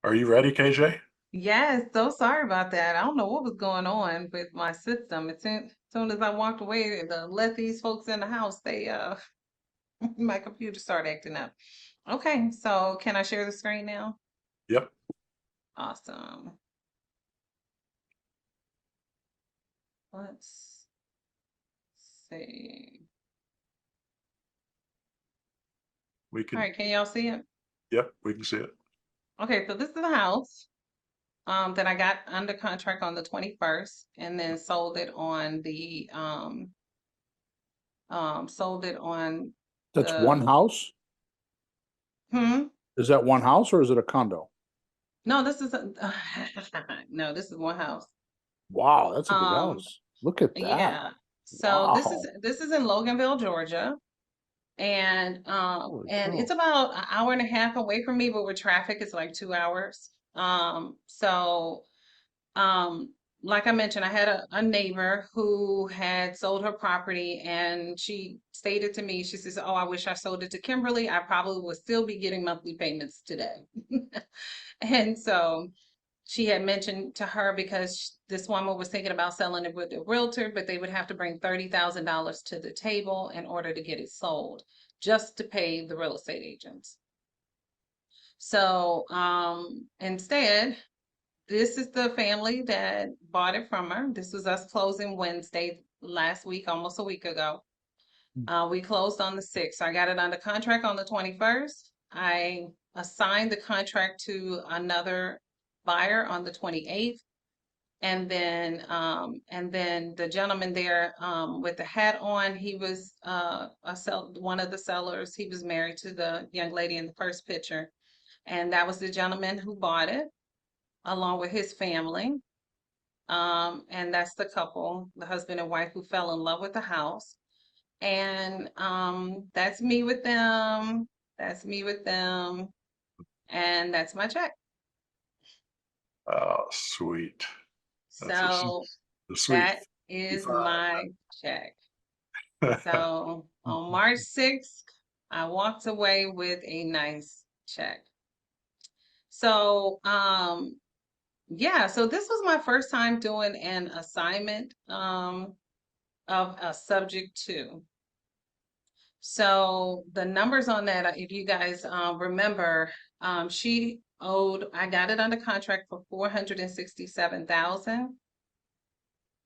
Are you ready, KJ? Yes, so sorry about that. I don't know what was going on with my system. As soon as I walked away to let these folks in the house, they my computer started acting up. Okay, so can I share the screen now? Yep. Awesome. Let's see. We All can, right, can y'all see it? yep, we can see it. Okay, so this is the house that I got under contract on the 21st and then sold it on That's one the house? hmm Is that one house or is it a condo? no, this is no, this is one house. Wow, that's a big Um, house. Look at that. yeah. So this is Wow. this is in Loganville, Georgia, Holy and it's cow. about an hour and a half away from me, but with traffic, it's like 2 hours. Um, like I mentioned, I had a neighbor who had sold her property, and she stated to me, she says, "Oh, I wish I sold it to Kimberly. I probably would still be getting monthly payments today." And so she had mentioned to her because this woman was thinking about selling it with a realtor, but they would have to bring $30,000 to the table in order to get it sold, just to pay the real estate agents. So instead, this is the family that bought it from her. This was us closing Wednesday last week, almost a week ago. We closed on the 6th. I got it under contract on the 21st. I assigned the contract to another buyer on the 28th. And then the gentleman there with the hat on, he was one of the sellers. He was married to the young lady in the first picture. And that was the gentleman who bought it along with his family. And that's the couple, the husband and wife who fell in love with the house. And that's me with them. That's me with them. And that's my check. Oh, sweet. That's So a sweet that is 55. my check. So on March 6th, I walked away with a nice check. So yeah, so this was my first time doing an assignment of a subject to. So the numbers on that, if you guys remember, I got it under contract for 467,000.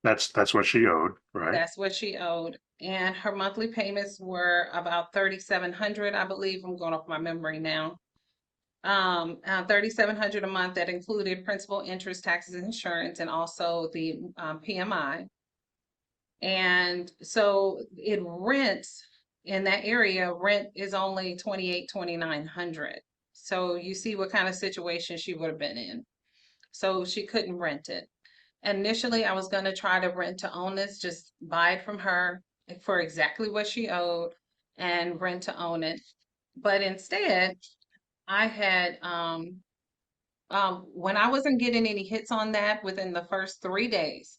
That's what she owed, right? That's what she owed. And her monthly payments were about 3,700, I believe. I'm going off my memory now. 3,700 a month. That included principal, interest, taxes, and insurance, and also the PMI. And so it rents in that area, rent is only 2,900. So you see what kind of situation she would have been in. So she couldn't rent it. Initially, I was going to try to rent to own this, just buy it from her for exactly what she owed and rent to own it. But instead, I had when I wasn't getting any hits on that within the first 3 days,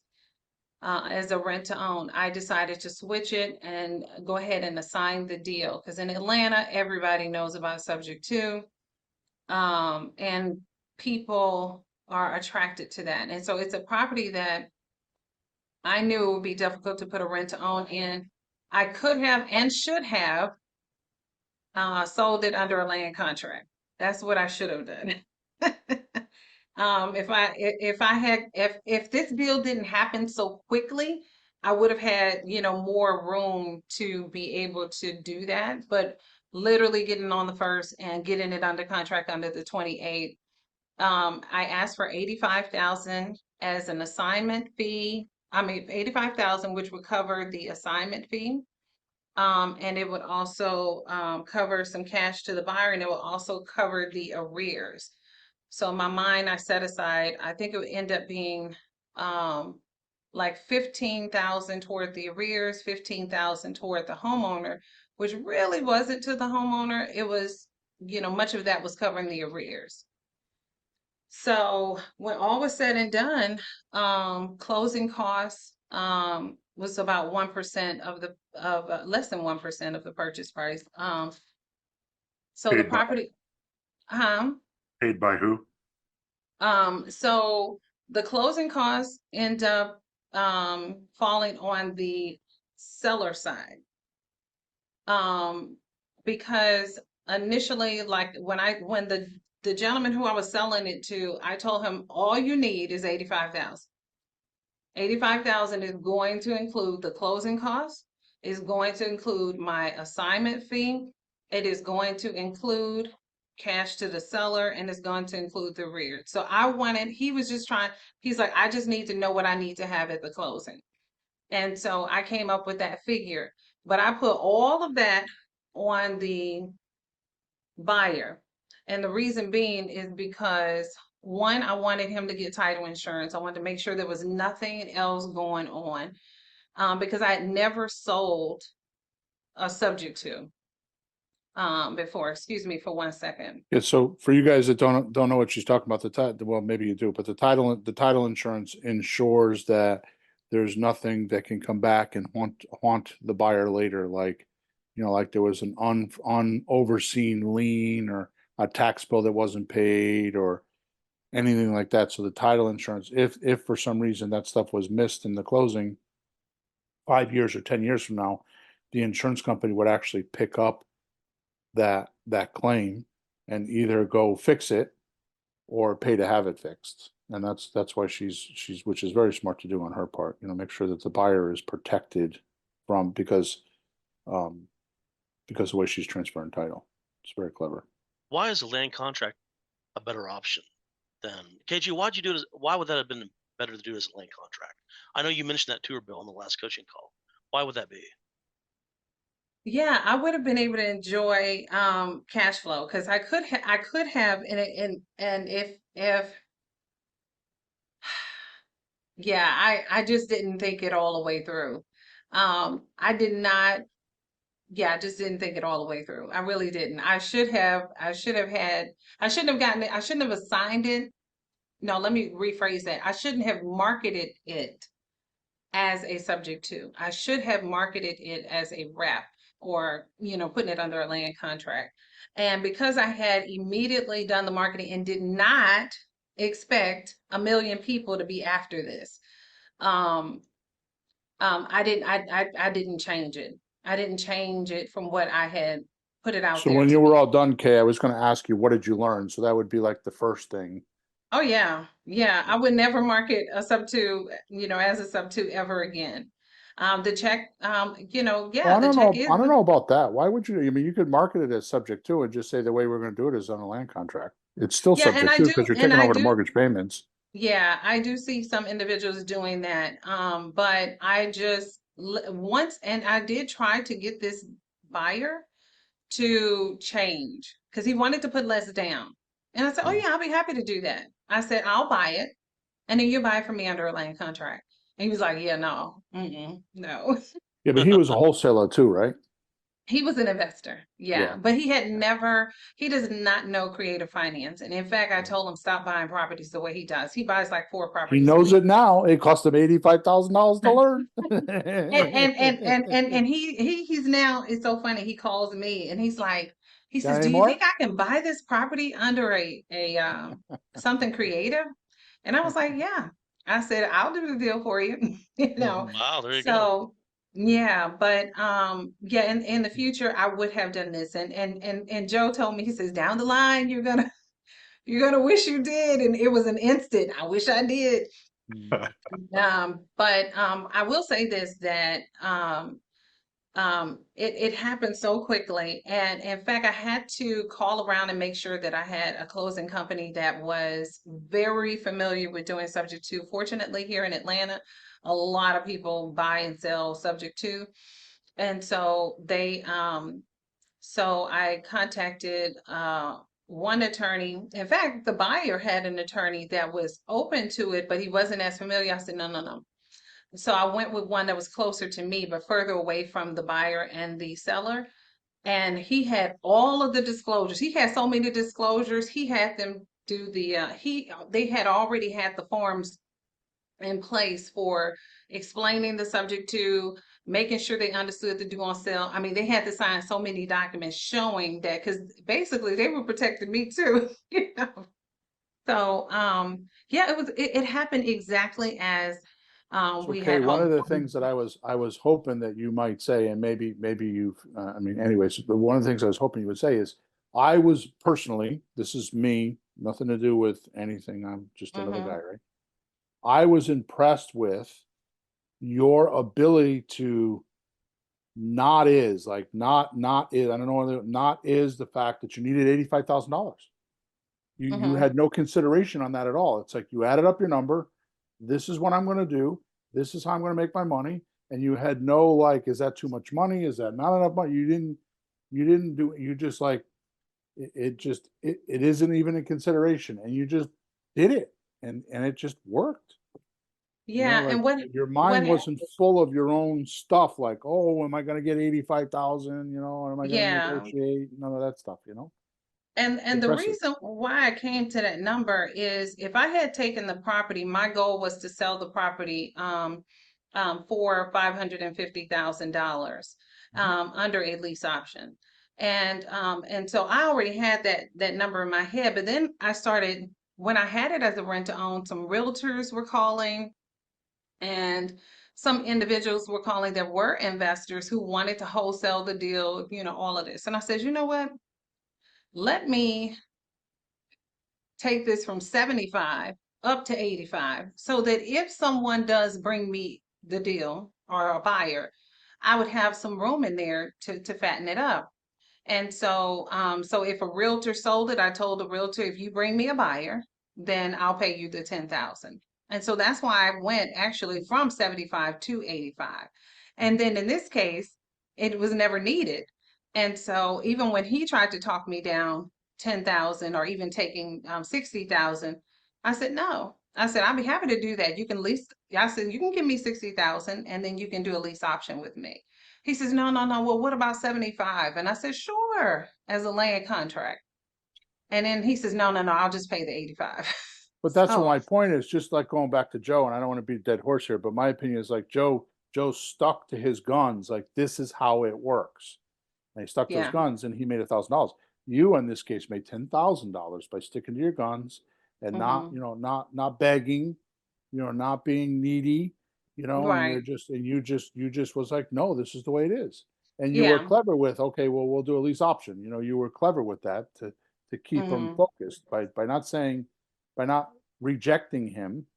as a rent to own, I decided to switch it and go ahead and assign the deal. Because in Atlanta, everybody knows about subject to, and people are attracted to that. And so it's a property that I knew it would be difficult to put a rent to own in. I could have and should have sold it under a land contract. That's what I should have done. If this deal didn't happen so quickly, I would have had, more room to be able to do that. But literally getting on the first and getting it under contract under the 28th, I asked for 85,000 as an assignment fee. I mean, 85,000, which would cover the assignment fee. And it would also cover some cash to the buyer, and it will also cover the arrears. So in my mind, I set aside, I think it would end up being like 15,000 toward the arrears, 15,000 toward the homeowner, which really wasn't to the homeowner. It was, much of that was covering the arrears. So when all was said and done, closing costs was about 1% of less than 1% of the purchase price. So the Paid by property, um, paid by who? So the closing costs end up falling on the seller side. Because initially, like when the gentleman who I was selling it to, I told him all you need is 85,000. 85,000 is going to include the closing costs, is going to include my assignment fee, it is going to include cash to the seller, and it's going to include the rear. So he was just trying, he's like, I just need to know what I need to have at the closing. And so I came up with that figure, but I put all of that on the buyer. And the reason being is because one, I wanted him to get title insurance. I wanted to make sure there was nothing else going on, because I had never sold a subject to before. Excuse me for 1 second. Yeah, so for you guys that don't know what she's talking about, the title, well, maybe you do, but the title insurance ensures that there's nothing that can come back and haunt the buyer later, like, you know, like there was an unforeseen lien or a tax bill that wasn't paid or anything like that. So the title insurance, if for some reason that stuff was missed in the closing 5 years or 10 years from now, the insurance company would actually pick up that claim and either go fix it or pay to have it fixed. And that's why she's which is very smart to do on her part, you know, make sure that the buyer is protected from because of the way she's transferring title. It's very clever. Why is a land contract a better option than KG? Why'd you do it? Why would that have been better to do as a land contract? I know you mentioned that too, Bill, on the last coaching call. Why would that be? Yeah, I would have been able to enjoy cash flow because I could have and if yeah, I just didn't think it all the way through. I did not, yeah, I just didn't think it all the way through. I really didn't. I shouldn't have gotten it, I shouldn't have assigned it. No, let me rephrase that. I shouldn't have marketed it as a subject to. I should have marketed it as a wrap or, putting it under a land contract. And because I had immediately done the marketing and did not expect 1 million people to be after this, I didn't change it. I didn't change it from what I had put it out So there. when you were all done, Kay, I was going to ask you, what did you learn? So that would be like the first thing. Oh yeah. Yeah. I would never market a sub2, as a sub2 ever again. The check, Well, yeah, I the don't check know. is, I don't know about that. Why would you? I mean, you could market it as subject to and just say the way we're going to do it is on a land contract. It's still yeah, and subject I to do, because you're and taking I over the do, mortgage payments. yeah, I do see some individuals doing that. But I just once, and I did try to get this buyer to change because he wanted to put less down. And I said, oh yeah, I'll be happy to do that. I said, I'll buy it. And then you buy it from me under a land contract. And he was like, yeah, no, no. Yeah, but he was a wholesaler too, right? He was an investor, yeah, Yeah. but he does not know creative finance. And in fact, I told him stop buying properties the way he does. He buys like 4 He properties. knows it now. It cost him $85,000 to learn. And he's now, it's so funny. He calls me and he says, Got any do you more? think I can buy this property under a something creative? And I was like, yeah. I said, I'll do the deal for you. Wow, there you go. So yeah, but yeah, in the future I would have done this. And Joe told me, he says, down the line you're gonna wish you did. And it was an instant. I wish I did. But I will say this, that it happened so quickly. And in fact, I had to call around and make sure that I had a closing company that was very familiar with doing subject to. Fortunately, here in Atlanta, a lot of people buy and sell subject to. And so so I contacted one attorney. In fact, the buyer had an attorney that was open to it, but he wasn't as familiar. I said, no, no, no. So I went with one that was closer to me, but further away from the buyer and the seller. And he had all of the disclosures. He had so many disclosures. He had them do they had already had the forms in place for explaining the subject to, making sure they understood the due on sale. I mean, they had to sign so many documents showing that, because basically they were protecting me too, So, yeah, it happened exactly as we Okay, had one of hoped. the things that I was hoping that you might say, and maybe you've, I mean, anyways, but one of the things I was hoping you would say is, I was personally, this is me, nothing to do with anything. I'm just another guy, right? I was impressed with your ability to not is like not is, I don't know whether not is the fact that you needed $85,000. You had no consideration on that at all. It's like you added up your number. This is what I'm going to do. This is how I'm going to make my money. And you had no like, is that too much money? Is that not enough money? You didn't do. You just like it isn't even a consideration, and you just did it, and it just worked. You know, Yeah, like and your what mind wasn't full of your own stuff. Like, oh, am I going to get 85,000? You know, or am I going to yeah. negotiate? None of that stuff. You know, And the impressive. reason why I came to that number is if I had taken the property, my goal was to sell the property for $550,000 under a lease option. And so I already had that number in my head, but then I started when I had it as a rent to own, some realtors were calling and some individuals were calling that were investors who wanted to wholesale the deal, all of this. And I said, you know what? Let me take this from 75 up to 85 so that if someone does bring me the deal or a buyer, I would have some room in there to fatten it up. And so if a realtor sold it, I told the realtor, if you bring me a buyer, then I'll pay you the 10,000. And so that's why I went actually from 75 to 85. And then in this case, it was never needed. And so even when he tried to talk me down 10,000 or even taking 60,000, I said, no. I said, I'll be happy to do that. You can lease, I said, you can give me 60,000 and then you can do a lease option with me. He says, no, no, no. Well, what about 75? And I said, sure, as a land contract. And then he says, no, no, no, I'll just pay the 85. But that's what So, my point is. Just like going back to Joe, and I don't want to be a dead horse here, but my opinion is like Joe stuck to his guns. Like this is how it works. And he stuck to his yeah. guns, and he made $1,000. You, in this case, made $10,000 by sticking to your guns and not, Hmm. not begging, not being needy, and Right. you just was like, no, this is the way it is. And you were Yeah. clever with, okay, well, we'll do a lease option. You were clever with that to keep him Hmm. focused by not saying, by not rejecting him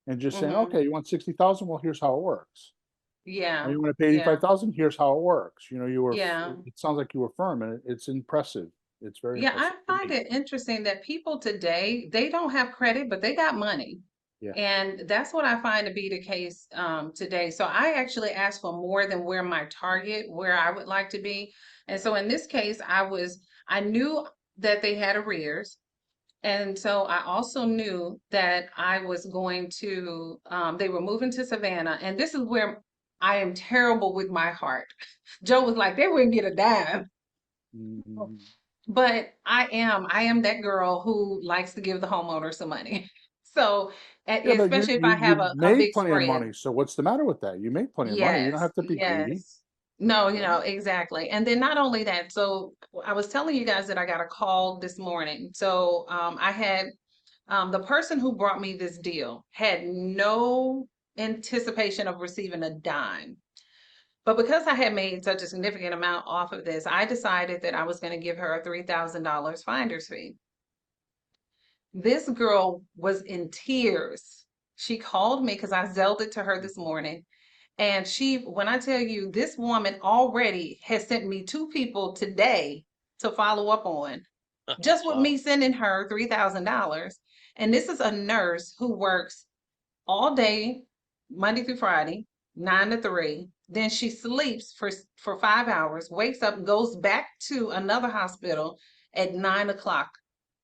and just saying, Hmm. okay, you want 60,000? Well, here's how it works. Yeah. You want to pay Yeah. 85,000? Here's how it works. Yeah. It sounds like you were firm, and it's impressive. It's very Yeah. I impressive to find me. it interesting that people today, they don't have credit, but they got money. Yeah. And that's what I find to be the case today. So I actually asked for more than where I would like to be. And so in this case, I knew that they had arrears. And so I also knew that I was going to, they were moving to Savannah. And this is where I am terrible with my heart. Joe was like, they wouldn't get a dime. Mhm. But I am that girl who likes to give the homeowner some money. So, Yeah, but especially if I have you a made big plenty of spread. money. So what's the matter with that? You make plenty of money. You don't Yes, have to be greedy. yes. No, Right? exactly. And then not only that, so I was telling you guys that I got a call this morning. So I had the person who brought me this deal had no anticipation of receiving a dime. But because I had made such a significant amount off of this, I decided that I was going to give her a $3,000 finder's fee. This girl was in tears. She called me because I zelled it to her this morning. And when I tell you, this woman already has sent me two people today to follow up on, just with Wow. me sending her $3,000. And this is a nurse who works all day, Monday through Friday, 9 to 3. Then she sleeps for 5 hours, wakes up, goes back to another hospital at 9 o'clock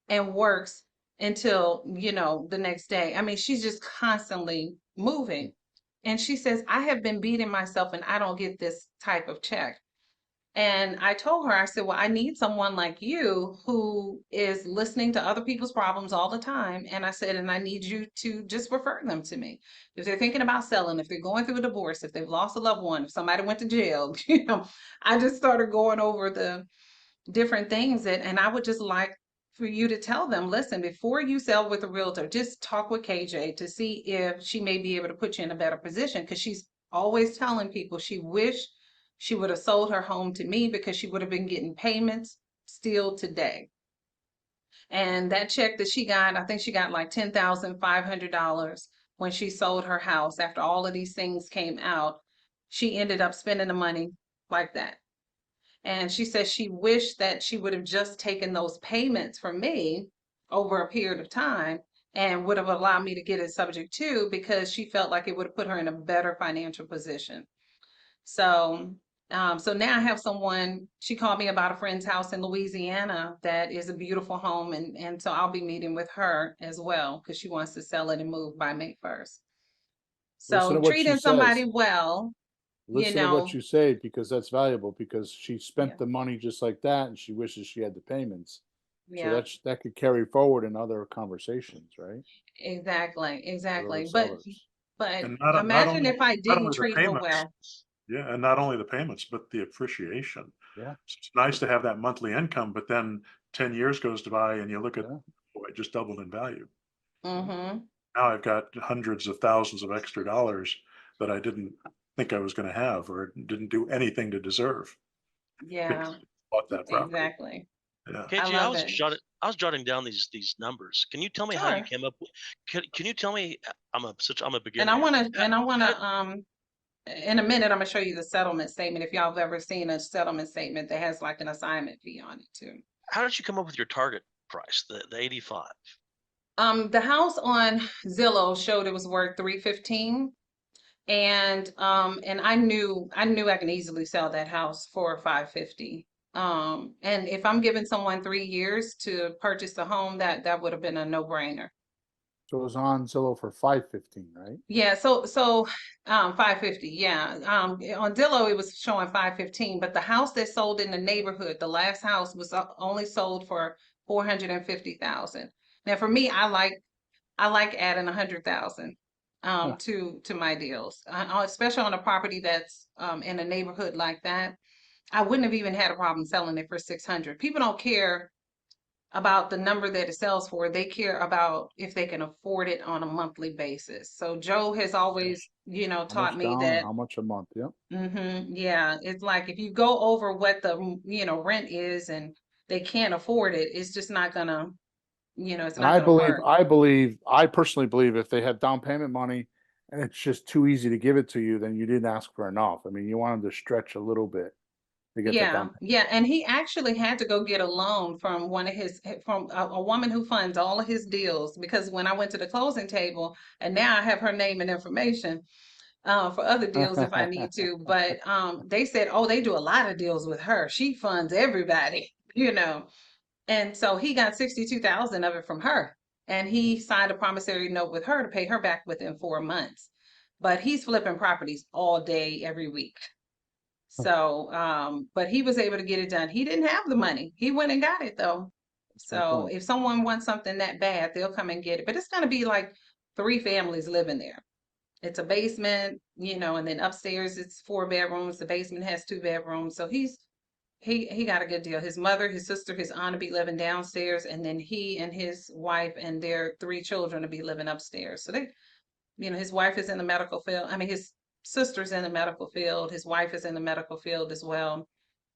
and works until, the next day. I mean, she's just constantly moving. And she says, I have been beating myself and I don't get this type of check. And I told her, I said, well, I need someone like you who is listening to other people's problems all the time. And I said, and I need you to just refer them to me. If they're thinking about selling, if they're going through a divorce, if they've lost a loved one, if somebody went to jail, I just started going over the different things and I would just like for you to tell them, listen, before you sell with a realtor, just talk with KJ to see if she may be able to put you in a better position. Because she's always telling people she wish she would have sold her home to me because she would have been getting payments still today. And that check that she got, I think she got like $10,500 when she sold her house. After all of these things came out, she ended up spending the money like that. And she says she wished that she would have just taken those payments from me over a period of time and would have allowed me to get it subject to, because she felt like it would have put her in a better financial position. So, so now I have someone, she called me about a friend's house in Louisiana that is a beautiful home. And so I'll be meeting with her as well because she wants to sell it and move by May 1st. Listen to So what she treating says. somebody well, Listen to what you say, because that's valuable, because she spent Yeah. the money just like that and she wishes she had the payments. So yeah, that could carry forward in other conversations, right? exactly, With exactly. other But sellers. And not imagine if I not didn't only the treat her payments, well. yeah, and not only the payments, but the appreciation. Yeah. It's nice to have that monthly income, but then 10 years goes by and you look at, Yeah. oh, it just doubled in value. Mm-hmm. Now I've got hundreds of thousands of extra dollars that I didn't think I was gonna have or didn't do anything to deserve because Yeah, I bought that property. exactly. Yeah. I KG, love it. I was jotting down these numbers. Can you tell me how you Sure. came up with? Can you tell me? I'm a And beginner. I wanna, How, in a minute, I'm gonna show you the settlement statement. If y'all have ever seen a settlement statement that has like an assignment fee on it too. how did you come up with your target price, the 85? The house on Zillow showed it was worth 315. And I knew I can easily sell that house for 550. And if I'm giving someone 3 years to purchase the home, that would have been a no-brainer. So it was on Zillow for 515, right? Yeah, so 550, yeah. On Zillow it was showing 515, but the house that sold in the neighborhood, the last house was only sold for 450,000. Now for me, I like adding 100,000 Huh. to my deals, especially on a property that's in a neighborhood like that. I wouldn't have even had a problem selling it for 600. People don't care about the number that it sells for. They care about if they can afford it on a monthly basis. So Joe has always, How taught much me down and that. how much a month? Yep. Yeah, it's like if you go over what the rent is and they can't afford it, it's just not gonna, it's And not gonna work. I personally believe if they have down payment money and it's just too easy to give it to you, then you didn't ask for enough. I mean, you wanted to stretch a little bit to get that down Yeah, payment. yeah, and he actually had to go get a loan from from a woman who funds all of his deals, because when I went to the closing table, and now I have her name and information for other deals if I need to, but they said, oh, they do a lot of deals with her. She funds everybody, and so he got 62,000 of it from her, and he signed a promissory note with her to pay her back within 4 months. But he's flipping properties all day, every week. So, but he was able to get it done. He didn't have the money. He went and got it though. That's my So point. if someone wants something that bad, they'll come and get it. But it's gonna be like 3 families living there. It's a basement, and then upstairs it's 4 bedrooms. The basement has 2 bedrooms. So he got a good deal. His mother, his sister, his aunt will be living downstairs, and then he and his wife and their 3 children will be living upstairs. So his wife is in the medical field. I mean, his sister's in the medical field. His wife is in the medical field as well.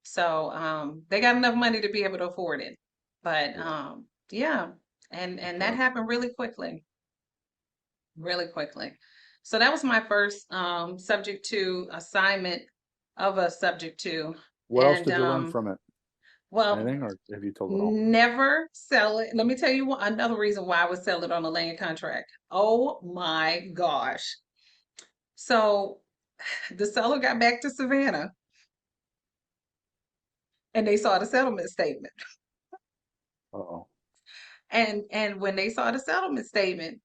So they got enough money to be able to afford it. But Yeah. yeah, and that Okay. happened really quickly, really quickly. So that was my first subject to assignment of a subject to. What else And did you learn from it? well, Anything, or have you told it all? never sell it. Let me tell you another reason why I would sell it on a land contract. Oh my gosh. So the seller got back to Savannah and they saw the settlement statement. Uh-oh. And when they saw the settlement statement,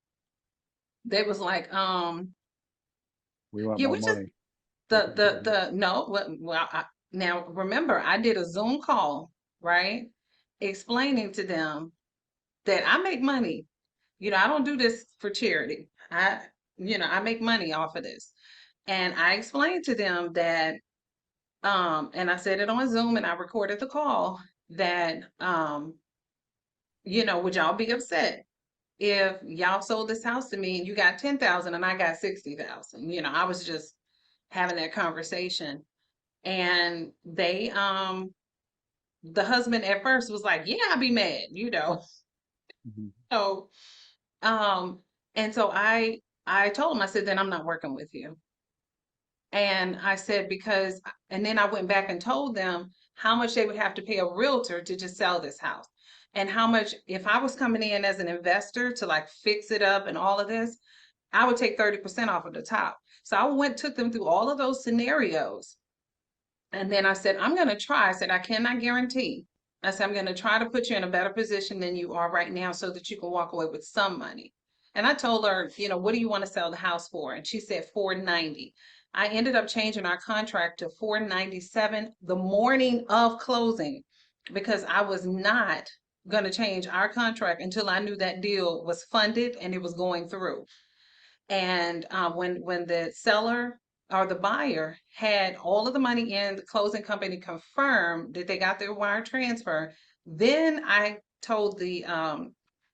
they was like, We want yeah, more we just money. the no, now remember I did a Zoom call, right? Explaining to them that I make money. I don't do this for charity. I make money off of this. And I explained to them that and I said it on Zoom and I recorded the call that would y'all be upset if y'all sold this house to me and you got 10,000 and I got 60,000? I was just having that conversation, and the husband at first was like, yeah, I'd be mad, Mhm. So, and so I told him, I said, then I'm not working with you. And I said, and then I went back and told them how much they would have to pay a realtor to just sell this house. And how much, if I was coming in as an investor to like fix it up and all of this, I would take 30% off of the top. So I took them through all of those scenarios. And then I said, I'm going to try. I said, I cannot guarantee. I said, I'm going to try to put you in a better position than you are right now so that you can walk away with some money. And I told her, what do you want to sell the house for? And she said $490. I ended up changing our contract to $497 the morning of closing, because I was not going to change our contract until I knew that deal was funded and it was going through. And when the seller or the buyer had all of the money in, the closing company confirmed that they got their wire transfer, then I told the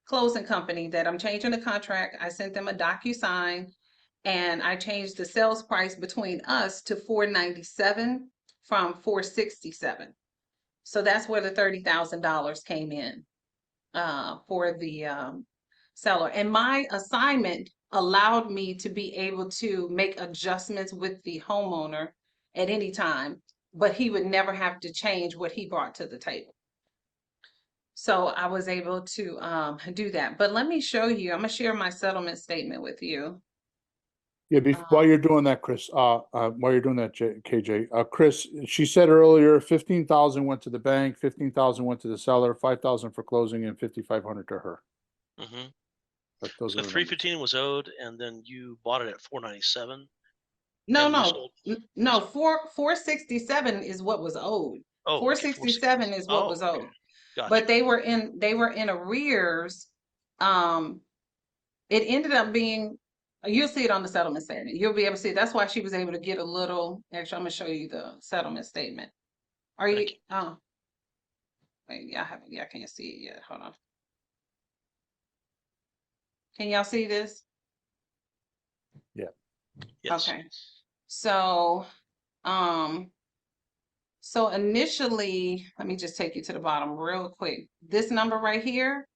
closing company that I'm changing the contract. I sent them a DocuSign, and I changed the sales price between us to $497 from $467. So that's where the $30,000 came in for the seller. And my assignment allowed me to be able to make adjustments with the homeowner at any time, but he would never have to change what he brought to the table. So I was able to do that. But let me show you, I'm gonna share my settlement statement with you. Yeah, while you're doing that, Chris, KJ, Chris, she said earlier, 15,000 went to the bank, 15,000 went to the seller, 5,000 for closing, and 5,500 to her. Mm-hmm. Those So are the numbers. 315 was owed, and then you bought it at 497. No, and you no, sold- no, 467 is what was owed. Oh, okay, 467 is what was okay. owed. Gotcha. But they were in arrears. It ended up being, you'll see it on the settlement statement. You'll be able to see it. That's why she was able to get a little extra. I'm gonna show you the settlement statement. Are you, Thank you. oh, wait, y'all can't see it yet. Hold on. Can y'all see this? Yeah. Yes. Okay. So, so initially, let me just take you to the bottom real quick. This number right here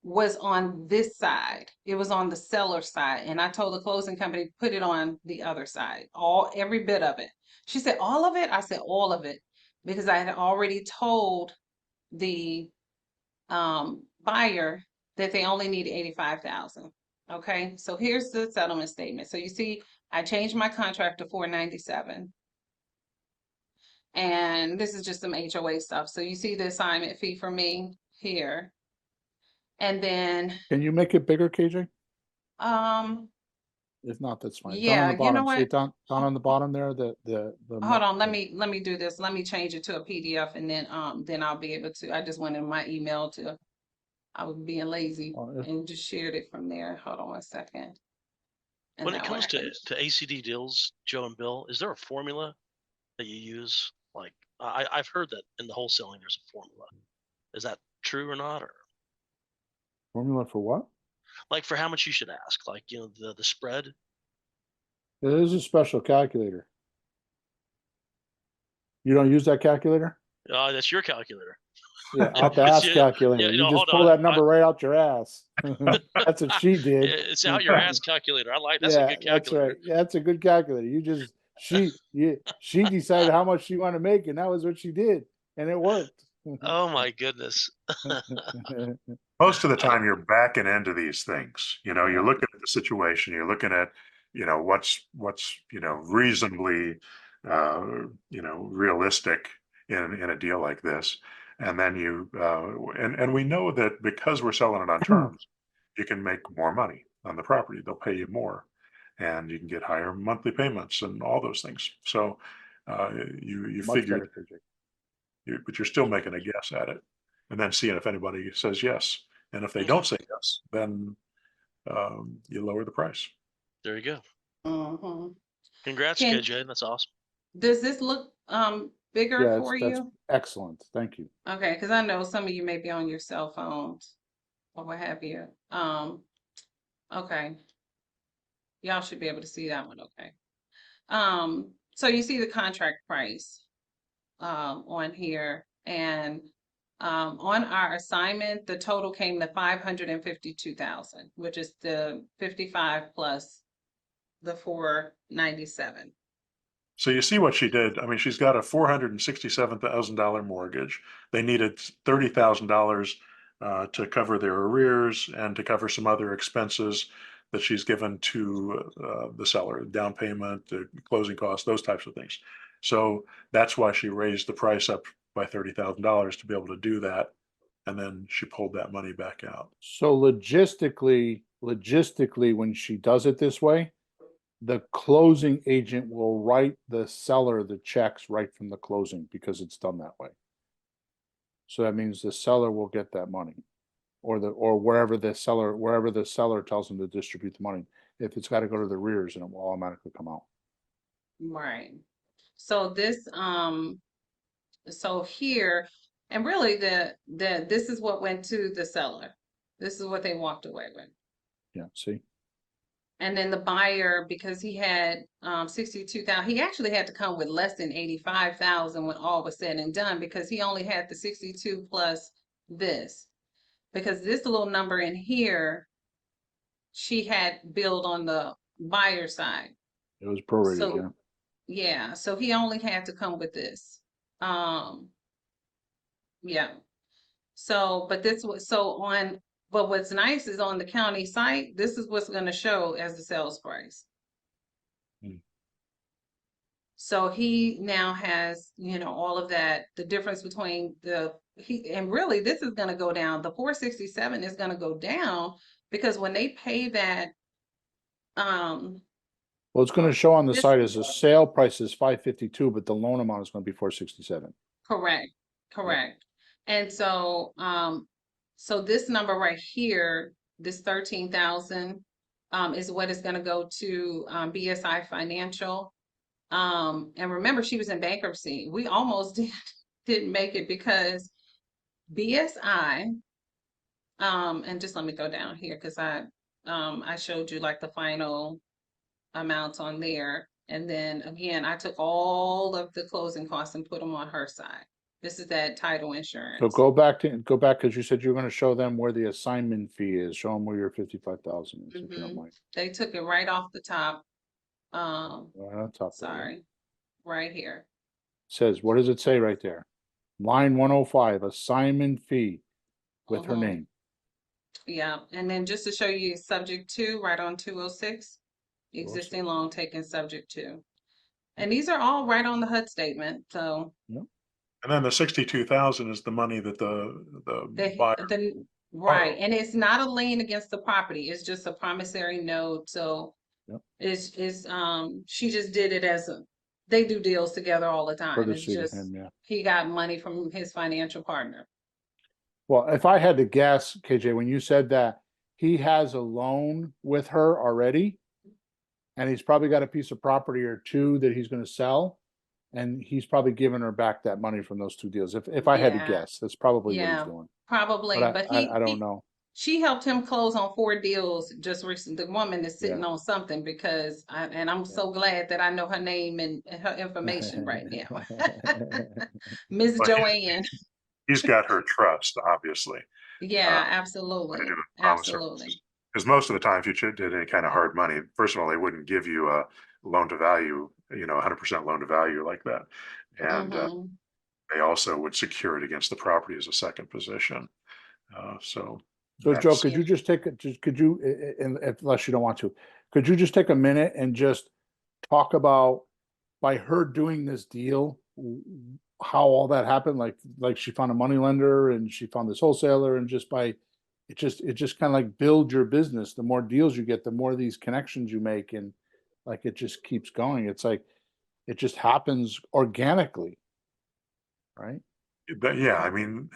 was on this side. It was on the seller side. And I told the closing company to put it on the other side, every bit of it. She said, all of it? I said, all of it. Because I had already told the buyer that they only need 85,000. Okay, so here's the settlement statement. So you see, I changed my contract to 497. And this is just some HOA stuff. So you see the assignment fee for me here. And then, Can you make it bigger, KJ? If not, that's fine. Down on yeah, the you bottom, know see what? it down on the bottom there, Hold on, let me do this. Let me change it to a PDF, and then I'll be able to. I just went in my email I was being lazy and just shared it from there. Hold on one second. And When it that way comes I can- to ACD deals, Joe and Bill, is there a formula that you use? Like I've heard that in the wholesaling there's a formula. Is that true or not? Or formula for what? like for how much you should ask? Like the spread. There is a special calculator. You don't use that calculator? That's your calculator. Yeah, out the ass calculator. You just pull that number right out your ass. That's what she did. It's out your ass calculator. I like that's Yeah, a good calculator. that's right. Yeah, that's a good calculator. She decided how much she wanted to make, and that was what she did, and it worked. Oh my goodness. Most of the time you're backing into these things, you're looking at the situation, you're looking at, what's, reasonably, realistic in a deal like this. And then and we know that because we're selling it on terms, you can make more money on the property. They'll pay you more and you can get higher monthly payments and all those things. So, you Much figure, better, KJ. but you're still making a guess at it and then seeing if anybody says yes. And if they don't say yes, then you lower the price. There you go. Mhm. Congrats, Can- KJ. That's awesome. Does this look bigger Yeah, for that's you? excellent. Thank you. Okay, because I know some of you may be on your cell phones. or what have you. Okay. Y'all should be able to see that one, okay. So you see the contract price on here, and on our assignment, the total came to 552,000, which is the 55 plus the 497. So you see what she did. I mean, she's got a $467,000 mortgage. They needed $30,000 to cover their arrears and to cover some other expenses that she's given to the seller, down payment, the closing costs, those types of things. So that's why she raised the price up by $30,000 to be able to do that. And then she pulled that money back out. So logistically, when she does it this way, the closing agent will write the seller the checks right from the closing because it's done that way. So that means the seller will get that money, or wherever the seller tells them to distribute the money. If it's got to go to the rears, and it will automatically come out. Right. So this, so here, and really this is what went to the seller. This is what they walked away with. Yeah, see? And then the buyer, because he had 62,000, he actually had to come with less than 85,000 when all was said and done, because he only had the 62 plus this. Because this little number in here, she had billed on the buyer side. It was prorated, So yeah. yeah, so he only had to come with this. Yeah. So, but this was but what's nice is on the county site, this is what's gonna show as the sales price. Hmm. So he now has, all of that, the difference between and really this is gonna go down, the 467 is gonna go down, because when they pay that, Well, it's going to show on the site as the sale price is 552, but the loan amount is going to be 467. Correct. And so, so this number right here, this 13,000, is what is gonna go to, BSI Financial. And remember, she was in bankruptcy. We almost didn't make it because BSI, and just let me go down here, because I showed you like the final amounts on there. And then again, I took all of the closing costs and put them on her side. This is that title insurance. So go back because you said you were going to show them where the assignment fee is. Show them where your 55,000 is, if you don't mind. They took it right off the top. Right on top. Sorry, right here. Says, what does it say right there? Line 105, assignment fee with her name. Yeah, and then just to show you subject to, right on 206, existing loan taken subject to. And these are all right on the HUD statement, so. And then the 62,000 is the money that the buyer. Right, and it's not a lien against the property, it's just a promissory note, so. It's she just did it as they do deals together all the time. It's just, he got money from his financial partner. Well, if I had to guess, KJ, when you said that he has a loan with her already, and he's probably got a piece of property or two that he's going to sell, and he's probably giving her back that money from those two deals. If I had to guess, that's probably what he's doing. Probably, but I don't know. She helped him close on 4 deals just recently. The woman is sitting on something, because I'm so glad that I know her name and her information right now. Miss Joanne. He's got her trust, obviously. Yeah, absolutely. Absolutely. Because most of the time, if you did any kind of hard money, first of all, they wouldn't give you a loan to value, 100% loan to value like that. And they also would secure it against the property as a second position. So Joe, could you just unless you don't want to, could you just take a minute and just talk about, by her doing this deal, how all that happened? Like she found a money lender and she found this wholesaler, and just by it just kind of like build your business. The more deals you get, the more these connections you make, and like it just keeps going. It's like it just happens organically, right? Yeah, I mean,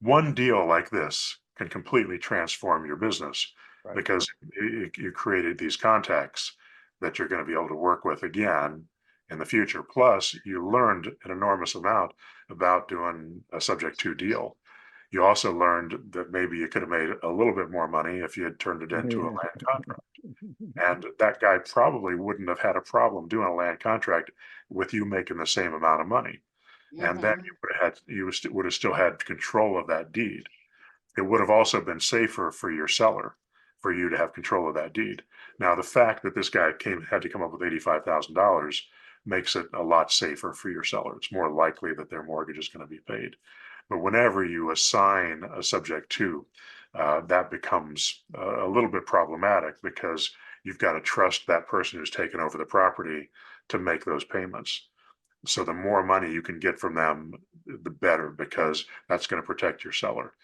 one deal like this can completely transform your business, because you created these contacts that you're going to be able to work with again in the future. Plus, you learned an enormous amount about doing a subject to deal. You also learned that maybe you could have made a little bit more money if you had turned it into a land contract. And that guy probably wouldn't have had a problem doing a land contract with you making the same amount of money. And then Mhm. would have still had control of that deed. It would have also been safer for your seller for you to have control of that deed. Now, the fact that this guy had to come up with $85,000 makes it a lot safer for your seller. It's more likely that their mortgage is going to be paid. But whenever you assign a subject to, that becomes a little bit problematic because you've got to trust that person who's taken over the property to make those payments. So the more money you can get from them, the better, because that's going to protect your seller.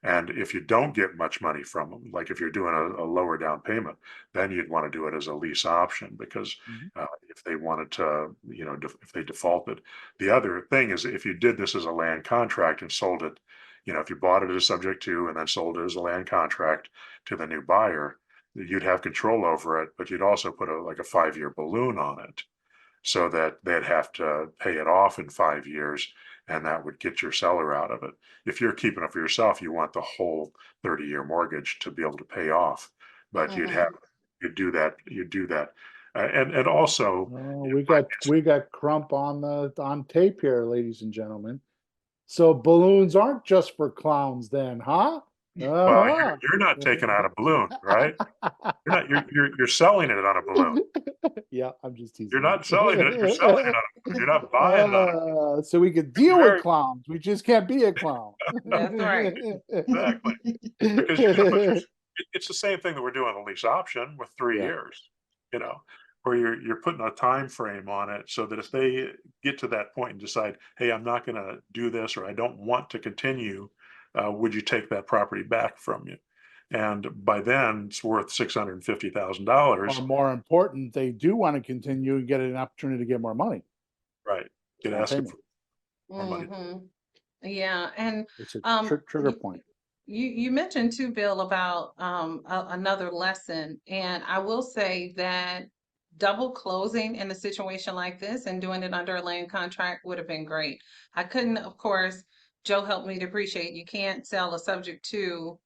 And if you don't get much money from them, like if you're doing a lower down payment, then you'd want to do it as a lease option because Mhm. if they wanted to, if they defaulted. The other thing is if you did this as a land contract and sold it, if you bought it as subject to and then sold it as a land contract to the new buyer, you'd have control over it, but you'd also put like a 5-year balloon on it so that they'd have to pay it off in 5 years, and that would get your seller out of it. If you're keeping it for yourself, you want the whole 30-year mortgage to be able to pay off, but Mhm. you'd do that. And also, Oh, we got Crump on tape here, ladies and gentlemen. So balloons aren't just for clowns then, huh? well, Uh-huh. you're not taking out a balloon, right? You're selling it on a balloon. Yeah, I'm just You're teasing not selling it. You're selling it on a balloon. You're not buying it on a So we could deal with very clowns. We just can't be a clown. That's right. exactly. Because you're gonna put it's the same thing that we're doing a lease option with 3 Yeah. years, you know, where you're putting a time frame on it so that if they get to that point and decide, "Hey, I'm not gonna do this," or, "I don't want to continue," would you take that property back from you? And by then, it's worth Or $650,000, more important, they do want to continue and get an opportunity to get more money, right? Get down asked payment. for more money. Mhm. Yeah, and It's a trigger you, point. you mentioned too, Bill, about another lesson, and I will say that double closing in a situation like this and doing it under a land contract would have been great. I couldn't, of course, Joe helped me to appreciate you can't sell a subject to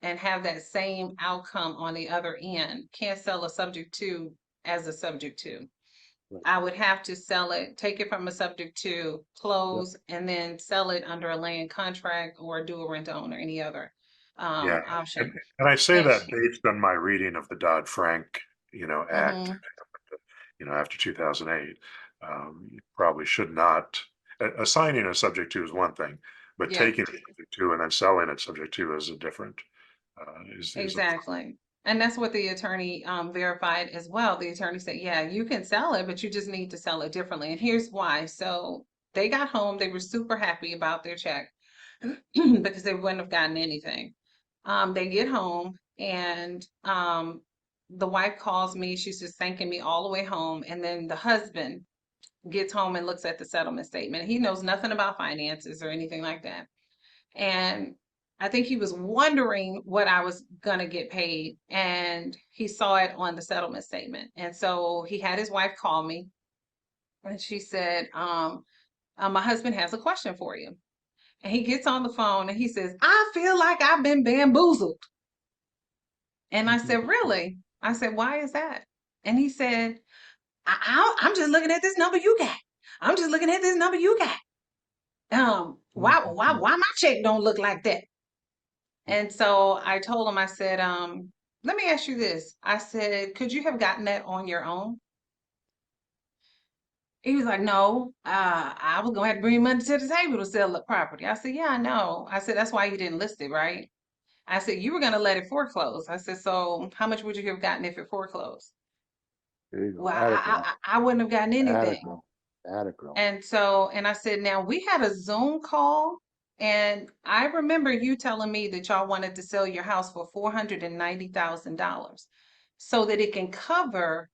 and have that same outcome on the other end. Can't sell a subject to as a subject to. Right. I would have to sell it, take it from a subject to Yep. close, and then sell it under a land contract or do a rent to own or any other Yeah, and option. and I say And that based on my reading of the Dodd-Frank, Act, mhm, after 2008. You probably should not assigning a subject to is one thing, but yeah, taking it subject to and then selling it subject to is a different, is a exactly. And that's what the attorney verified as well. The attorney said, yeah, you can sell it, but you just need to sell it differently. And here's why. So they got home, they were super happy about their check because they wouldn't have gotten anything. They get home and the wife calls me. She's just thanking me all the way home. And then the husband gets home and looks at the settlement statement. He knows nothing about finances or anything like that. And I think he was wondering what I was gonna get paid. And he saw it on the settlement statement. And so he had his wife call me and she said, my husband has a question for you. And he gets on the phone and he says, I feel like I've been bamboozled. And I said, really? I said, why is that? And he said, I'm just looking at this number you got. I'm just looking at this number you got. Why my check don't look like that? And so I told him, I said, let me ask you this. I said, could you have gotten that on your own? He was like, no, I was gonna have to bring money to the table to sell the property. I said, yeah, I know. I said, that's why you didn't list it, right? I said, you were gonna let it foreclose. I said, so how much would you have gotten if it foreclosed? There you go. Well, Atta girl. I wouldn't have gotten Atta anything. girl. Atta girl. And so, and I said, now we had a Zoom call, and I remember you telling me that y'all wanted to sell your house for $490,000 so that it can cover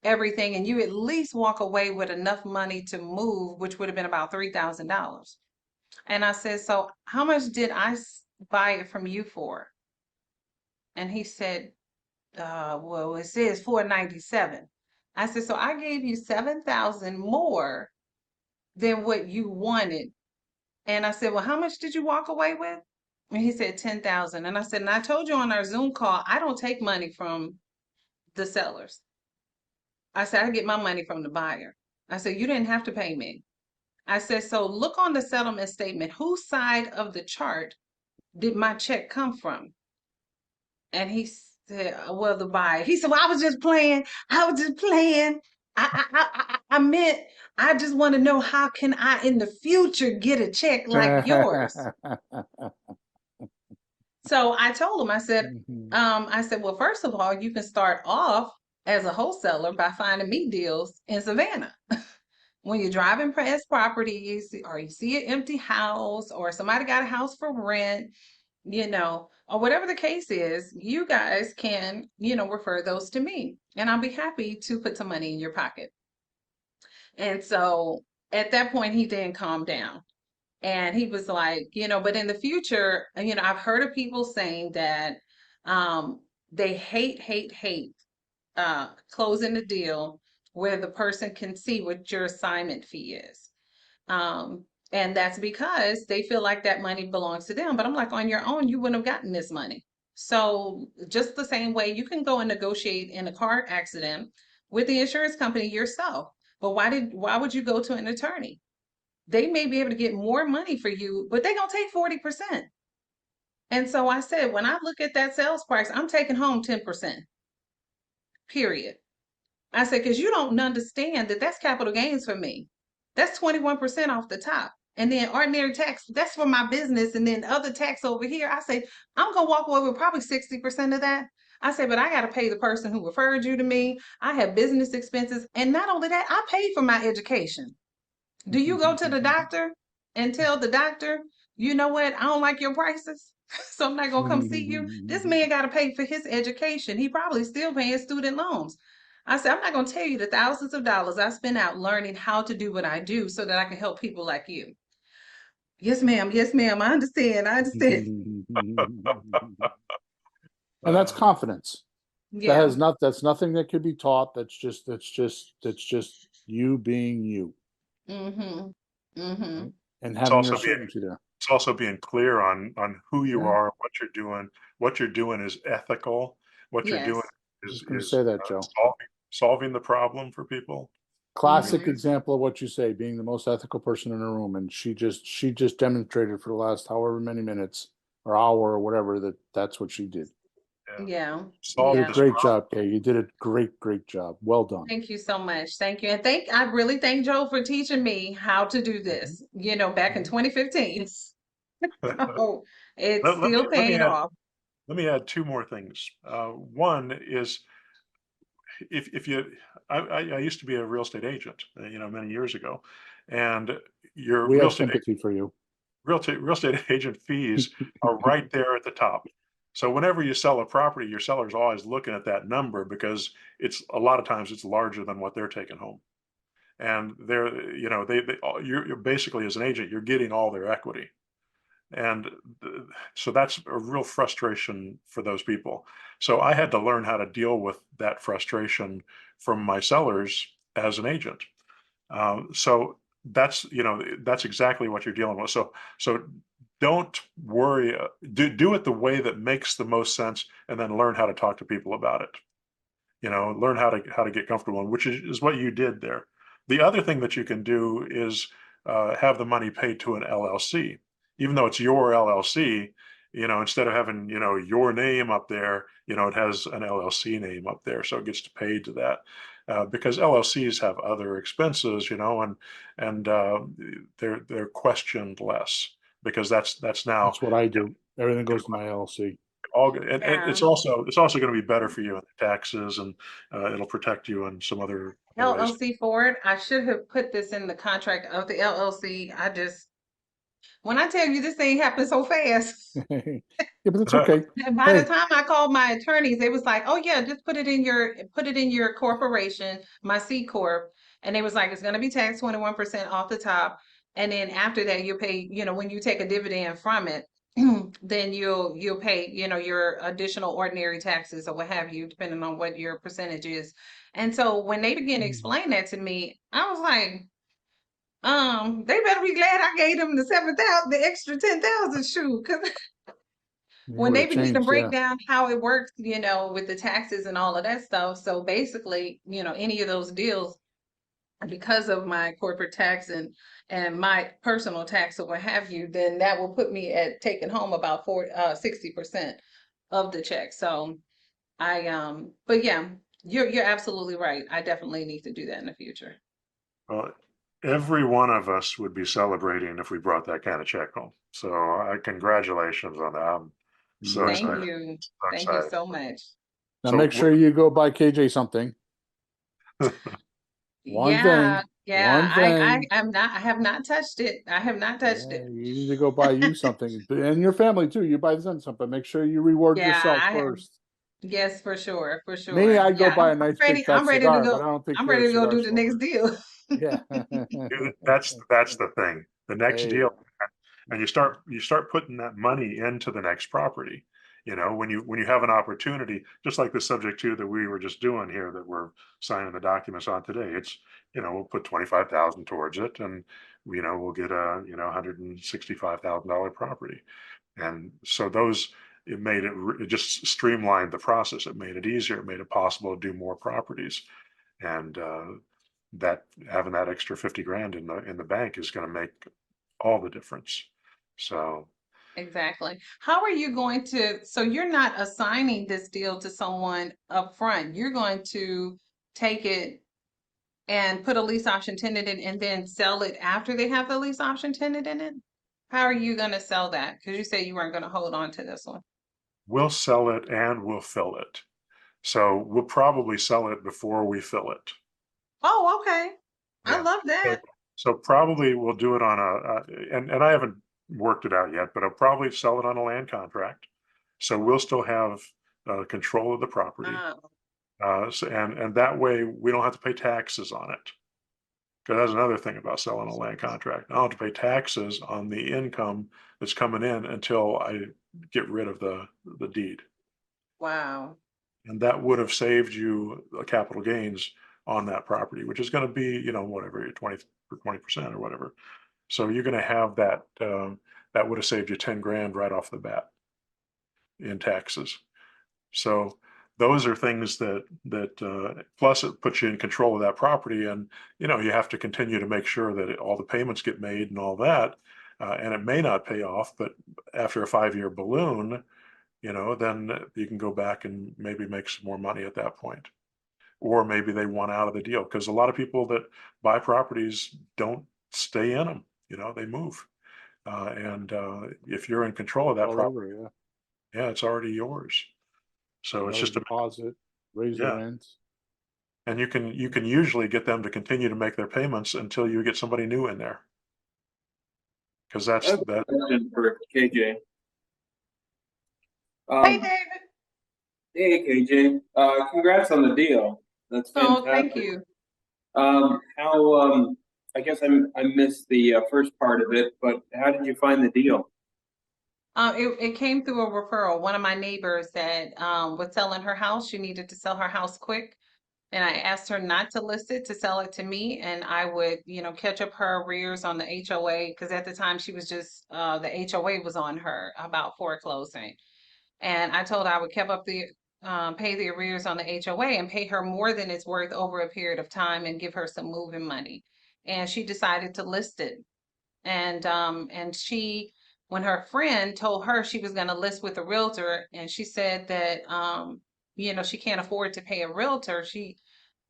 everything and you at least walk away with enough money to move, which would have been about $3,000. And I said, so how much did I buy it from you for? And he said, well, it says 497. I said, so I gave you 7,000 more than what you wanted. And I said, well, how much did you walk away with? And he said 10,000. And I said, and I told you on our Zoom call, I don't take money from the sellers. I said, I get my money from the buyer. I said, you didn't have to pay me. I said, so look on the settlement statement. Whose side of the chart did my check come from? And he said, well, the buyer. He said, well, I was just playing. I was just playing. I meant, I just want to know, how can I in the future get a check like yours? So I told him, Mhm. I said, well, first of all, you can start off as a wholesaler by finding me deals in Savannah. When you're driving past properties or you see an empty house or somebody got a house for rent, or whatever the case is, you guys can, refer those to me and I'll be happy to put some money in your pocket. And so at that point, he then calmed down. And he was like, but in the future, I've heard of people saying that they hate closing the deal where the person can see what your assignment fee is. And that's because they feel like that money belongs to them. But I'm like, on your own, you wouldn't have gotten this money. So just the same way you can go and negotiate in a car accident with the insurance company yourself. But why would you go to an attorney? They may be able to get more money for you, but they're gonna take 40%. And so I said, when I look at that sales price, I'm taking home 10%, period. I said, because you don't understand that that's capital gains for me. That's 21% off the top. And then ordinary tax, that's for my business. And then other tax over here, I say, I'm going to walk away with probably 60% of that. I say, but I got to pay the person who referred you to me. I have business expenses. And not only that, I paid for my education. Do you go to the doctor and tell the doctor, you know what, I don't like your prices, so I'm not going to come see you? This man got to pay for his education. He probably still paying student loans. I said, I'm not going to tell you the thousands of dollars I spent out learning how to do what I do so that I can help people like you. Yes, ma'am. Yes, ma'am. I understand. I understand. And that's confidence. Yeah. That's nothing that could be taught. That's just you being you. Mm-hmm. Mm-hmm. Right? And It's having your also being certainty there. it's also being clear on who you Yeah. are, what you're doing. What you're doing is ethical. What you're doing Yes. I was is going to say that, Joe. solving the problem for people. Classic Mhm. example of what you say, being the most ethical person in the room, and she just demonstrated for the last however many minutes or hour or whatever that's what she did. Yeah. Yeah. Solve You Yeah. did a this great problem. job, Kay. You did a great job. Well done. Thank you so much. Thank you. And I really thank Joe for teaching me how to do this, back in 2015. So it's Let still me paying off. let me add two more things. One is if you I used to be a real estate agent, many years ago, and your We have sympathy for you. real estate agent fees are right there at the top. So whenever you sell a property, your seller's always looking at that number because it's a lot of times it's larger than what they're taking home. And you're basically as an agent, you're getting all their equity. And so that's a real frustration for those people. So I had to learn how to deal with that frustration from my sellers as an agent. So that's exactly what you're dealing with. So don't worry. Do it the way that makes the most sense, and then learn how to talk to people about it. Learn how to get comfortable, which is what you did there. The other thing that you can do is have the money paid to an LLC, even though it's your LLC. Instead of having your name up there, it has an LLC name up there, so it gets paid to that. Because LLCs have other expenses, and they're questioned less because that's now That's what I do. Everything goes to my LLC. all good. And Yeah. it's also going to be better for you in taxes, and it'll protect you in some other ways. LLC Ford, I should have put this in the contract of the LLC. When I tell you this thing happened so fast, Yeah, but that's okay. and by the Hey, time I called my attorneys, they was like, "Oh yeah, just put it in your corporation, my C corp," and they was like, "It's gonna be taxed 21% off the top, and then after that you pay, when you take a dividend from it, then you'll pay, your additional ordinary taxes or what have you, depending on what your percentage is." And so when they began to explain that to me, I was like, they better be glad I gave them the 7,000, the extra 10,000 shoe, because when they begin to break Yeah. down how it works, you know, with the taxes and all of that stuff. So basically, you know, any of those deals, because of my corporate tax and my personal tax or what have you, then that will put me at taking home about 60% of the check. So but yeah, you're absolutely right. I definitely need to do that in the future. Well, every one of us would be celebrating if we brought that kind of check home. So congratulations on that. I'm so Yeah. Thank excited. you. So Thank you excited. so much. Now So make sure you go buy KJ something. One Yeah, thing, yeah. one thing. I have not touched it. I have not touched Yeah, it. you need to go buy you something, and your family too. You buy them something. Make sure you reward Yeah, yourself I have. first. Yes, for sure, for Me, sure. I'd go Yeah, buy a nice big I'm fat ready to cigar, go. but I don't think I'm you're a ready to go cigar do the next smoker. deal. Yeah. that's the thing. The next Hey, deal, and you start putting that money into the next property. You know, when you have an opportunity, just like the subject to that we were just doing here, that we're signing the documents on today. It's, we'll put 25,000 towards it, and we'll get a $165,000 property. And so it just streamlined the process. It made it easier. It made it possible to do more properties. And that having that extra 50 grand in the bank is going to make all the difference. So Exactly. How are you going to, so you're not assigning this deal to someone up front. You're going to take it and put a lease option tenant in and then sell it after they have the lease option tenant in it? How are you going to sell that? Because you said you weren't going to hold on to this one. we'll sell it and we'll fill it. So we'll probably sell it before we fill it. Oh, okay. I Yeah. love So, that. so probably we'll do it on and I haven't worked it out yet, but I'll probably sell it on a land contract. So we'll still have control of the property. And that way we don't have to pay taxes on it. Because that's another thing about selling a land contract. I don't have to pay taxes on the income that's coming in until I get rid of the deed. Wow. And that would have saved you capital gains on that property, which is going to be, whatever, 20% or whatever. So you're going to have that, that would have saved you 10 grand right off the bat in taxes. So those are things that plus it puts you in control of that property, and you have to continue to make sure that all the payments get made and all that. And it may not pay off, but after a 5-year balloon, then you can go back and maybe make some more money at that point. Or maybe they want out of the deal, because a lot of people that buy properties don't stay in them. They move. And if you're in control of that all property, over, yeah. yeah, it's already yours. So it's Another just a deposit, raise the yeah. rent. And you can usually get them to continue to make their payments until you get somebody new in there. Because I have a question for KJ. Hey, David. Hey, KJ. Congrats on the deal. That's fantastic. Oh, thank you. I guess I missed the first part of it, but how did you find the deal? It came through a referral. One of my neighbors that was selling her house. She needed to sell her house quick. And I asked her not to list it, to sell it to me. And I would, catch up her arrears on the HOA. Because at the time she was just, the HOA was on her about foreclosing. And I told her I would keep up pay the arrears on the HOA and pay her more than it's worth over a period of time and give her some moving money. And she decided to list it. And she, when her friend told her she was going to list with a realtor, and she said that, she can't afford to pay a realtor. She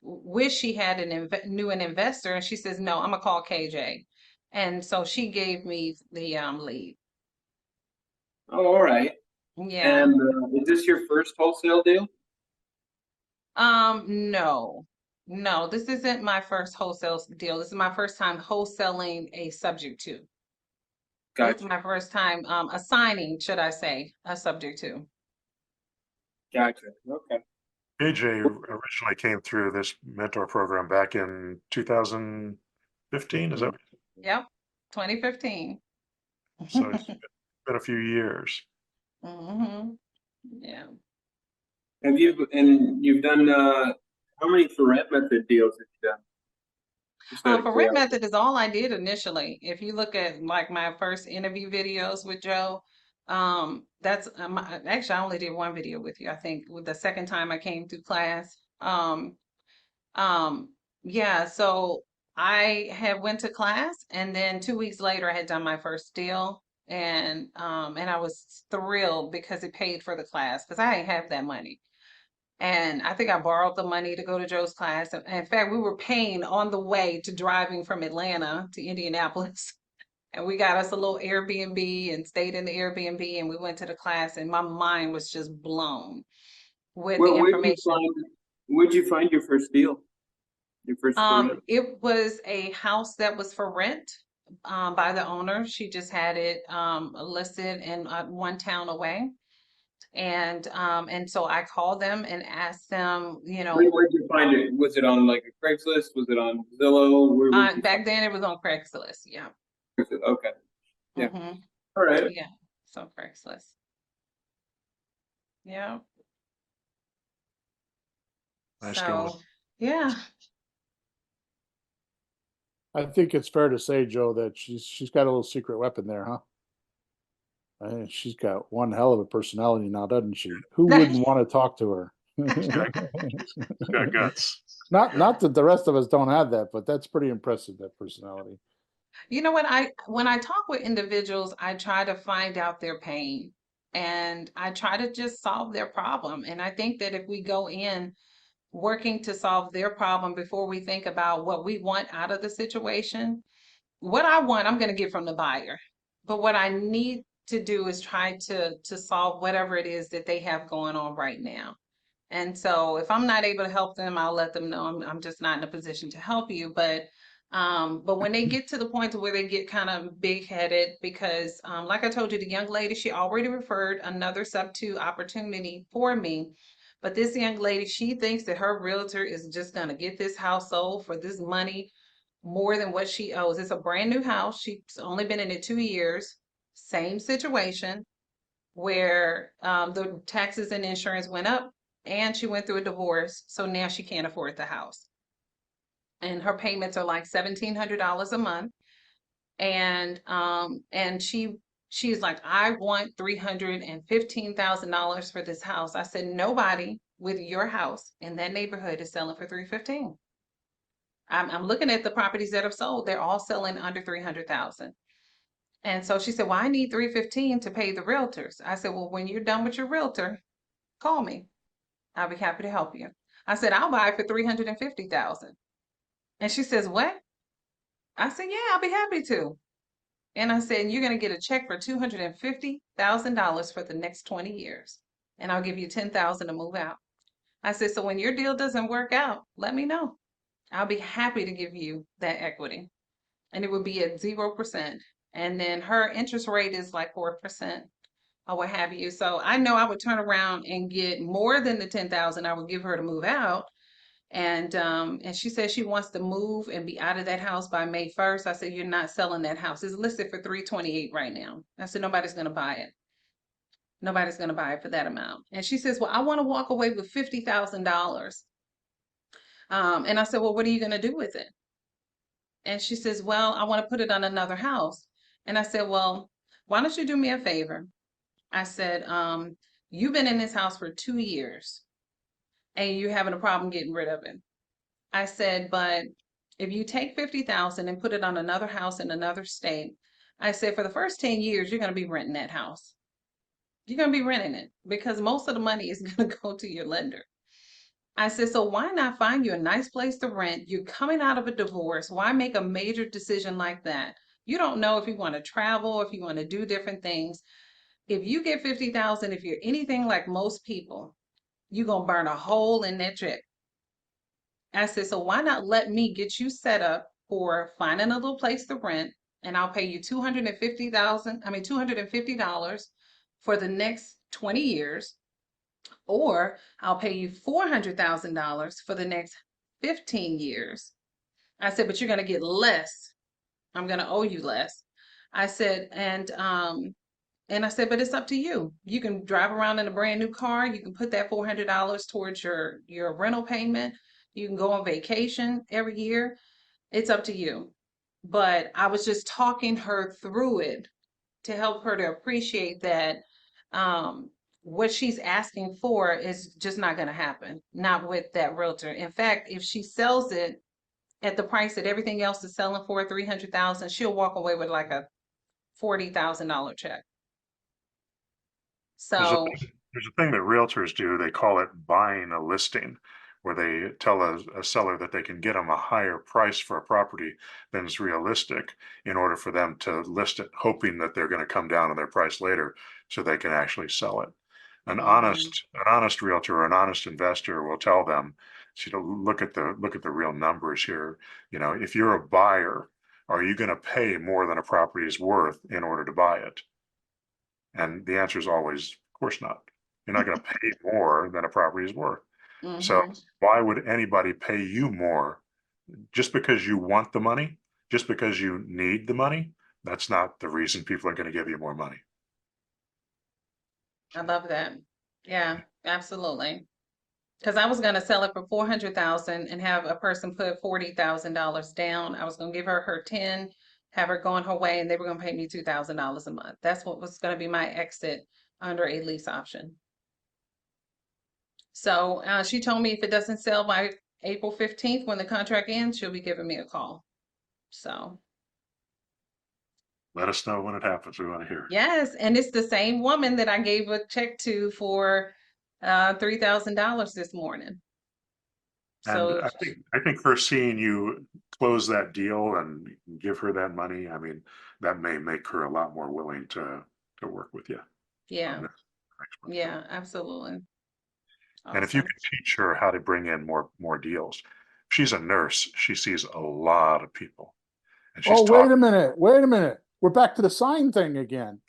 wished she had knew an investor, and she says, no, I'm gonna call KJ. And so she gave me the lead. Oh, all right. Yeah. And is this your first wholesale deal? No. No, this isn't my first wholesale deal. This is my first time wholesaling a subject to. This is Gotcha. my first time assigning, should I say, a subject to. Gotcha. Okay. AJ originally came through this mentor program back in 2015. Is that Yep, 2015. so? It's been a few years. Mm-hmm. Yeah. You've done how many for rent method deals have you done? Just out of For rent curiosity. method is all I did initially. If you look at like my first interview videos with Joe, That's actually I only did one video with you. I think with the second time I came through class. Um, yeah, so I had went to class and then 2 weeks later I had done my first deal and I was thrilled because it paid for the class because I didn't have that money. And I think I borrowed the money to go to Joe's class. And in fact, we were paying on the way to driving from Atlanta to Indianapolis. And we got us a little Airbnb and stayed in the Airbnb and we went to the class and my mind was just blown with the information. Where'd you find your first deal? Your first for It was a house that was for rent by the owner. She just had it listed in one town away. And so I called them and asked them, Where'd you find it? Was it on like a Craigslist? Was it on Zillow? Where would you back then it was on Craigslist. Yeah. find it? Okay. Yeah. Mhm. All right. Yeah. So Craigslist. Yeah. Nice So going. yeah. I think it's fair to say, Joe, that she's got a little secret weapon there, huh? I think she's got one hell of a personality now, doesn't she? Who wouldn't want to talk to her? She's got guts. Not that the rest of us don't have that, but that's pretty impressive, that personality. You know what? When I talk with individuals, I try to find out their pain and I try to just solve their problem. And I think that if we go in working to solve their problem before we think about what we want out of the situation, what I want, I'm going to get from the buyer. But what I need to do is try to solve whatever it is that they have going on right now. And so if I'm not able to help them, I'll let them know I'm just not in a position to help you. But when they get to the point to where they get kind of big headed, because like I told you, the young lady, she already referred another sub2 opportunity for me. But this young lady, she thinks that her realtor is just going to get this house sold for this money more than what she owes. It's a brand new house. She's only been in it 2 years. Same situation where the taxes and insurance went up and she went through a divorce. So now she can't afford the house. And her payments are like $1,700 a month. And she's like, I want $315,000 for this house. I said, nobody with your house in that neighborhood is selling for $315,000. I'm looking at the properties that have sold. They're all selling under $300,000. And so she said, well, I need $315,000 to pay the realtors. I said, well, when you're done with your realtor, call me. I'll be happy to help you. I said, I'll buy it for $350,000. And she says, what? I said, yeah, I'll be happy to. And I said, you're going to get a check for $250,000 for the next 20 years. And I'll give you $10,000 to move out. I said, so when your deal doesn't work out, let me know. I'll be happy to give you that equity. And it would be at 0%. And then her interest rate is like 4% or what have you. So I know I would turn around and get more than the $10,000 I would give her to move out. And she said she wants to move and be out of that house by May 1st. I said, you're not selling that house. It's listed for $328,000 right now. I said, nobody's going to buy it. Nobody's going to buy it for that amount. And she says, well, I want to walk away with $50,000. And I said, well, what are you going to do with it? And she says, well, I want to put it on another house. And I said, well, why don't you do me a favor? I said, you've been in this house for 2 years and you're having a problem getting rid of it. I said, but if you take $50,000 and put it on another house in another state, I said, for the first 10 years, you're going to be renting that house. You're going to be renting it because most of the money is going to go to your lender. I said, so why not find you a nice place to rent? You're coming out of a divorce. Why make a major decision like that? You don't know if you want to travel, if you want to do different things. If you get $50,000, if you're anything like most people, you're going to burn a hole in that check. I said, so why not let me get you set up for finding a little place to rent and I'll pay you $250 for the next 20 years. Or I'll pay you $400,000 for the next 15 years. I said, but you're going to get less. I'm going to owe you less. I said, and I said, but it's up to you. You can drive around in a brand new car. You can put that $400 towards your rental payment. You can go on vacation every year. It's up to you. But I was just talking her through it to help her to appreciate that what she's asking for is just not going to happen, not with that realtor. In fact, if she sells it at the price that everything else is selling for, 300,000, she'll walk away with like a $40,000 check. So There's a thing that realtors do. They call it buying a listing, where they tell a seller that they can get them a higher price for a property than is realistic in order for them to list it, hoping that they're going to come down on their price later so they can actually sell it. An honest realtor or an honest investor will tell them, so look at the real numbers here. You know, if you're a buyer, are you going to pay more than a property is worth in order to buy it? And the answer is always, of course not. You're not going to pay more than a property is worth. So why would anybody pay you more just because you want the money, just because you need the money? That's not the reason people are going to give you more money. I love that. Yeah, absolutely. Because I was going to sell it for 400,000 and have a person put $40,000 down. I was going to give her 10, have her go on her way, and they were going to pay me $2,000 a month. That's what was going to be my exit under a lease option. So she told me if it doesn't sell by April 15th, when the contract ends, she'll be giving me a call. So Let us know when it happens. We want to hear. yes, and it's the same woman that I gave a check to for $3,000 this morning. So And I think her seeing you close that deal and give her that money, I mean, that may make her a lot more willing to work with you. yeah, on this. yeah, absolutely. And if you Awesome. can teach her how to bring in more deals, she's a nurse. She sees a lot of people, and she's Oh, wait a minute, wait a minute. We're back to the sign thing again.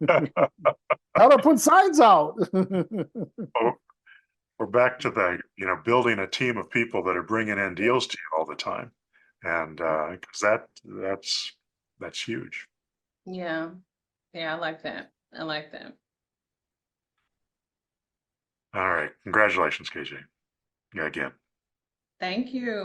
How to put signs out. We're back to the, building a team of people that are bringing in deals to you all the time. And, cause that's huge. Yeah, yeah, I like that. I like that. All right. Congratulations, KJ. Yeah, again. Thank you.